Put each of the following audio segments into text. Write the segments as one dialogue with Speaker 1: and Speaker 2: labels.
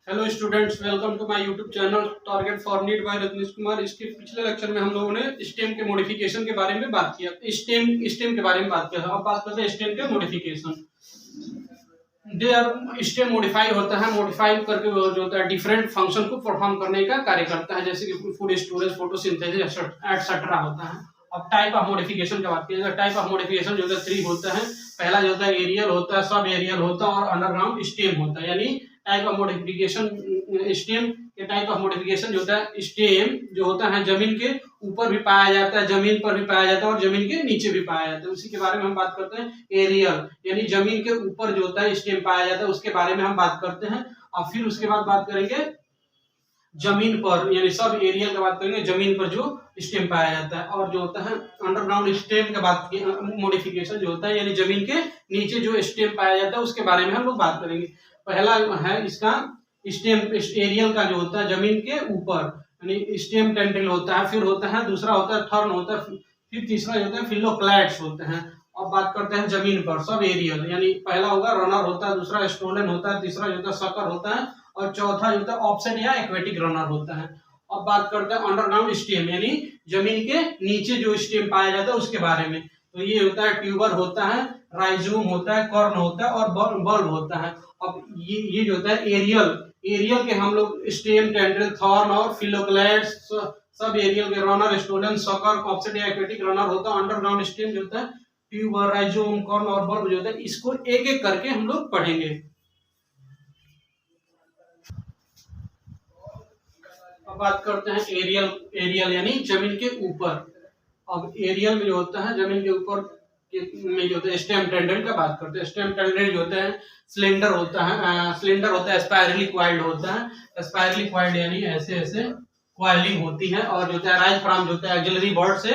Speaker 1: Hello students, welcome to my YouTube channel target for NEET by Rajneesh Kumar. इसके पिछले lecture में हम लोगों ने स्टेम के मॉडिफिकेशन के बारे में बात किया। स्टेम के बारे में बात किया था। अब बात करते हैं स्टेम के modification. They are stem modify होता है, मॉडिफाई करके वो जो होता है डिफरेंट फंक्शन को परफॉर्म करने का कार्य करता है, जैसे कि फूड स्टोरेज, फोटोसिंथेसिस एटसेट्रा होता है। अब टाइप ऑफ मॉडिफिकेशन की बात की जाए, टाइप ऑफ मॉडिफिकेशन जो है 3 होता है। पहला जो होता है एरियल होता है, सब एरियल होता है और अंडरग्राउंड स्टेम होता है। यानी टाइप ऑफ मॉडिफिकेशन स्टेम के टाइप ऑफ मॉडिफिकेशन जो होता है, स्टेम जो होता है जमीन के ऊपर भी पाया जाता है, जमीन पर भी पाया जाता है और जमीन के नीचे भी पाया जाता है। उसी के बारे में हम बात करते हैं। एरियल यानी जमीन के ऊपर जो होता है स्टेम पाया जाता है, उसके बारे में हम बात करते हैं। और फिर उसके बाद बात करेंगे जमीन पर, यानी सब एरियल की बात करेंगे, जमीन पर जो स्टेम पाया जाता है। और जो होता है अंडरग्राउंड स्टेम की बात की मॉडिफिकेशन जो होता है, यानी जमीन के नीचे जो स्टेम पाया जाता है उसके बारे में हम लोग बात करेंगे। पहला है इसका स्टेम एरियल का जो होता है जमीन के ऊपर, यानी स्टेम टेंड्रिल होता है। फिर होता है दूसरा होता है थर्न होता है। फिर तीसरा होता है फिलोक्लैट्स होते हैं। अब बात करते हैं जमीन पर सब एरियल, यानी पहला होगा रनर होता है, दूसरा स्टोलन होता है, तीसरा जो होता है सकर होता है और चौथा जो होता है ऑफसेट या एक्वेटिक रनर होता है। अब बात करते हैं अंडरग्राउंड स्टेम, यानी जमीन के नीचे जो स्टेम पाया जाता है उसके बारे में। तो ये होता है ट्यूबर होता है, राइजोम होता है, कॉर्न होता है और बल्ब होता है। अब ये जो होता है एरियल, एरियल के हम लोग स्टेम, टेंड्रिल, थॉर्न और फिलोक्लैट्स, सब एरियल के रनर, स्टोलन, सकर, ऑफसेट या एक्वेटिक रनर होता है। अंडरग्राउंड स्टेम जो होता है ट्यूबर, राइजोम, कॉर्न और बल्ब जो होता है, इसको एक एक करके हम लोग पढ़ेंगे। अब बात करते हैं एरियल, एरियल यानी जमीन के ऊपर। अब एरियल में जो होता है जमीन के ऊपर में जो होता है स्टेम टेंड्रिल का बात करते हैं। स्टेम टेंड्रिल जो होता है सिलेंडर होता है, सिलेंडर होता है, स्पाइरली क्वाइल्ड होता है। स्पाइरली क्वाइल्ड यानी ऐसे ऐसे क्वाइलिंग होती है। और जो होता है राइज फ्रॉम जो होता है एक्सिलरी बर्ड से,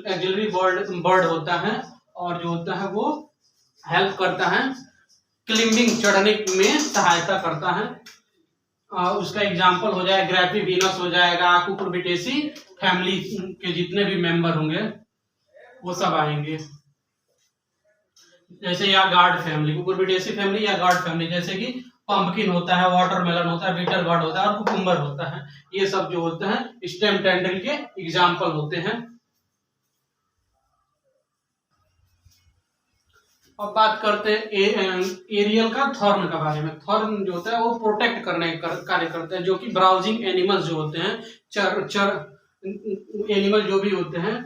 Speaker 1: एक्सिलरी बर्ड होता है और जो होता है वो हेल्प करता है क्लिम्बिंग, चढ़ने में सहायता करता है। उसका एग्जाम्पल हो जाए ग्रैफी वीनस हो जाएगा, कुकुरबिटेसी फैमिली के जितने भी मेंबर होंगे वो सब आएंगे। जैसे या गार्ड फैमिली, कुकुरबिटेसी फैमिली या गार्ड फैमिली, जैसे कि पंपकिन होता है, वाटरमेलन होता है, बीटर गार्ड होता है और कुकुम्बर होता है। ये सब जो होते हैं स्टेम टेंड्रिल के एग्जाम्पल होते हैं। अब बात करते हैं एरियल का थॉर्न के बारे में। थॉर्न जो होता है वो प्रोटेक्ट करने का कार्य करता है, जो कि ब्राउजिंग एनिमल्स जो होते हैं, चर एनिमल जो भी होते हैं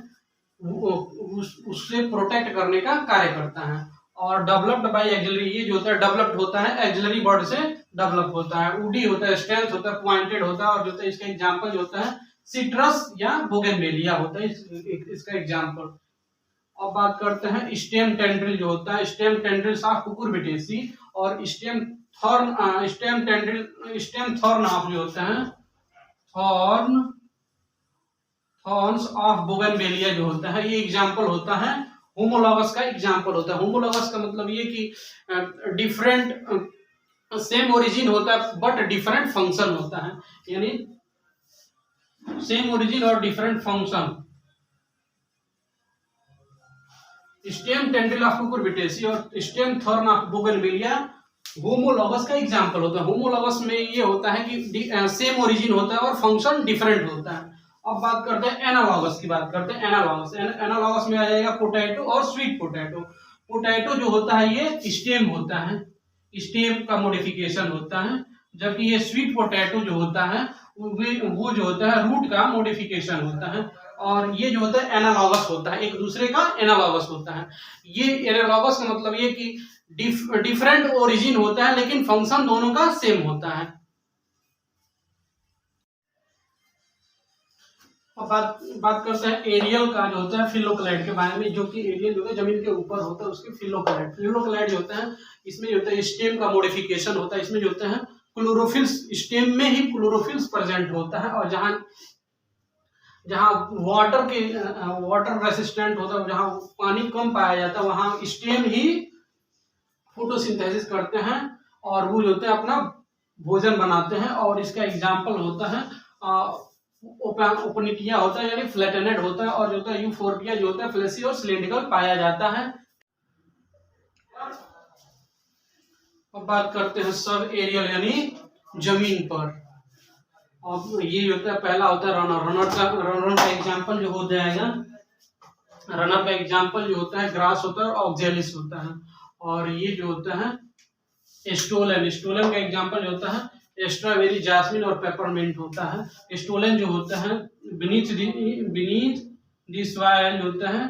Speaker 1: उससे प्रोटेक्ट करने का कार्य करता है। और डेवलप्ड बाय एक्सिलरी, ये जो होता है डेवलप्ड होता है एक्सिलरी बर्ड से डेवलप होता है। उडी होता है, स्टेल्थ होता है, पॉइंटेड होता है और जो होता है इसका एग्जांपल जो होता है सिट्रस या बोगेनवेलिया होता है इसका एग्जांपल। अब बात करते हैं स्टेम टेंड्रिल जो होता है, स्टेम टेंड्रिल्स ऑफ कुकुरबिटेसी और stem thorn, stem tendril, stem thorn of जो होता है थॉर्न्स ऑफ बोगनवेलिया जो होता है, ये एग्जांपल होता है होमोलॉगस का एग्जांपल होता है। होमोलॉगस का मतलब ये कि डिफरेंट, सेम ओरिजिन होता है बट डिफरेंट फंक्शन होता है, यानी सेम ओरिजिन और different function. Stem tendril of cucurbitaceae और stem thorn of bougainvillea homologous का एग्जांपल होता है। होमोलॉगस में ये होता है कि सेम ओरिजिन होता है और फंक्शन डिफरेंट होता है। अब बात करते हैं एनालॉगस की, बात करते हैं एनालॉगस। एनालॉगस में आ जाएगा पोटैटो और स्वीट पोटैटो। पोटैटो जो होता है ये स्टेम होता है, स्टेम का मॉडिफिकेशन होता है, जबकि ये स्वीट पोटैटो जो होता है वो जो होता है रूट का मॉडिफिकेशन होता है। और ये जो होता है एनालॉगस होता है, एक दूसरे का एनालॉगस होता है। ये एनालॉगस का मतलब ये कि डिफरेंट ओरिजिन होता है लेकिन फंक्शन दोनों का सेम होता है। अब बात करते हैं एरियल का जो होता है फिलोक्लैड के बारे में, जो कि एरियल जो है जमीन के ऊपर होता है उसके फिलोक्लैड। फिलोक्लैड जो होता है इसमें जो होता है स्टेम का मॉडिफिकेशन होता है। इसमें जो होता है क्लोरोफिल्स, स्टेम में ही क्लोरोफिल्स प्रेजेंट होता है और जहां जहां वाटर रेसिस्टेंट होता है, जहां पानी कम पाया जाता है, वहां स्टेम ही फोटोसिंथेसिस करते हैं और वो जो होते हैं अपना भोजन बनाते हैं। और इसका एग्जाम्पल होता है ओपनिटिया होता है, यानी फ्लैटेनेड होता है और जो होता है यूफोर्बिया जो होता है फ्लैसी और सिलिंड्रिकल पाया जाता है। अब बात करते हैं सब एरियल यानी जमीन पर। अब ये होता है, पहला होता है रनर। रनर का एग्जाम्पल जो हो जाएगा, रनर का एग्जाम्पल जो होता है ग्रास होता है और ऑक्जेलिस होता है। और ये जो होता है स्टोलन, स्टोलन का एग्जाम्पल जो होता है स्ट्रॉबेरी, जास्मिन और पेपरमिंट होता है। स्टोलन जो होता है बीनीथ द सॉइल होता है,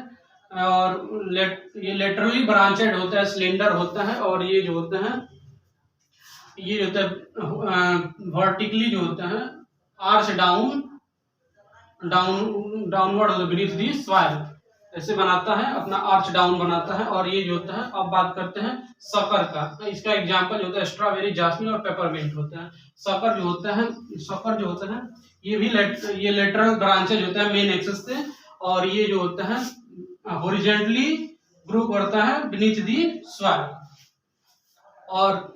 Speaker 1: और ये लेटरली ब्रांचेड होता है, सिलेंडर होता है। और ये जो होता है वर्टिकली जो होता है आर्च डाउनवर्ड होता है बीनीथ द सॉइल, ऐसे बनाता है, अपना आर्च डाउन बनाता है। और ये जो होता है, अब बात करते हैं सकर का। इसका एग्जांपल जो होता है स्ट्रॉबेरी, जास्मिन और पेपरमिंट होता है। सकर जो होता है ये भी ये लेटरल ब्रांचेज होता है मेन एक्सिस से, और ये जो होता है हॉरिजॉन्टली ग्रो करता है बीनीथ दी सॉइल। और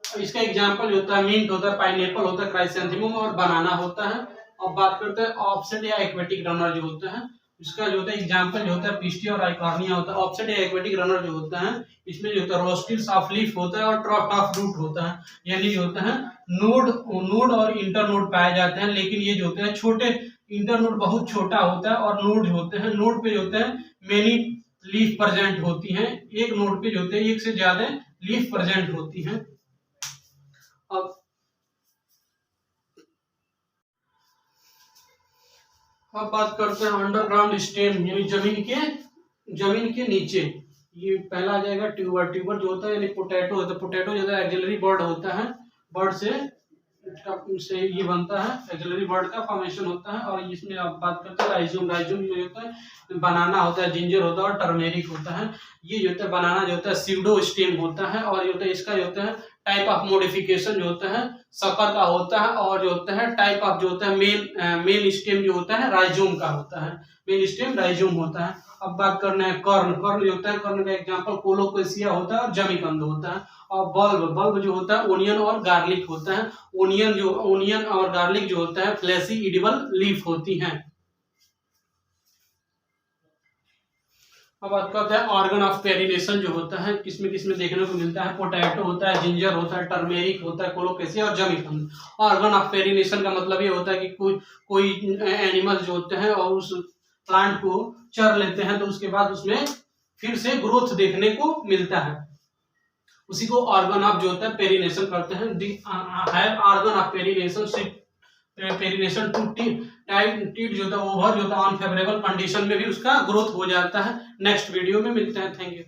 Speaker 1: इसका एग्जांपल जो होता है मिंट होता है, पाइनएप्पल होता है, क्राइसैंथेमम और बनाना होता है। अब बात करते हैं ऑफसेट या एक्वेटिक रनर जो होता है, इसका जो होता है एग्जांपल जो होता है पिस्टिया और आइकॉर्निया होता है। ऑफसेट या एक्वेटिक रनर जो होता है, इसमें जो होता है रोस्टिल्स ऑफ लीफ होता है और ट्रफ्ट ऑफ रूट होता है। यानी जो होता है नोड और इंटरनोड पाए जाते हैं, लेकिन ये जो होते हैं छोटे, इंटरनोड बहुत छोटा होता है और नोड जो होते हैं, नोड पे जो होते हैं मेनी लीफ प्रेजेंट होती हैं। एक नोड पे जो होते हैं एक से ज्यादा लीफ प्रेजेंट होती हैं। अब बात करते हैं अंडरग्राउंड स्टेम, यानी जमीन के नीचे। ये पहला आ जाएगा ट्यूबर। ट्यूबर जो होता है यानी पोटैटो होता है। पोटैटो जो है एक्सिलरी बर्ड होता है, बर्ड से ये बनता है, एक्सिलरी बर्ड का फॉर्मेशन होता है। और इसमें आप बात करते हैं राइजोम। राइजोम में होता है बनाना होता है, जिंजर होता है और टर्मेरिक होता है। ये जो होता है बनाना जो होता है सीडो स्टेम होता है। और ये होता है इसका जो होता है टाइप ऑफ मॉडिफिकेशन जो होता है सकर का होता है। और जो होता है टाइप ऑफ जो होता है मेन स्टेम जो होता है राइजोम का होता है, मेन स्टेम राइजोम होता है। अब बात करना है कर्ण। कर्ण जो होता है, कर्ण का एग्जांपल कोलोकेशिया होता है और जमीकंद होता है। और बल्ब जो होता है ओनियन और गार्लिक होता है। ओनियन और गार्लिक जो होता है फ्लैशी एडिबल लीफ होती हैं। अब बात करते हैं ऑर्गन ऑफ पेरिनेशन जो होता है, किसमें देखने को मिलता है। पोटैटो होता है, जिंजर होता है, टर्मेरिक होता है, कोलोकेशिया और जमीकंद। ऑर्गन ऑफ पेरिनेशन का मतलब ये होता है कि कोई एनिमल जो होते हैं और उस प्लांट को चर लेते हैं, तो उसके बाद उसमें फिर से ग्रोथ देखने को मिलता है, उसी को ऑर्गन ऑफ जो होता है पेरिनेशन करते हैं। ऑर्गन ऑफ पेरिनेशन टू टीट जो होता है ओवर जो होता है अनफेवरेबल कंडीशन में भी उसका ग्रोथ हो जाता है। नेक्स्ट वीडियो में मिलते हैं। Thank you.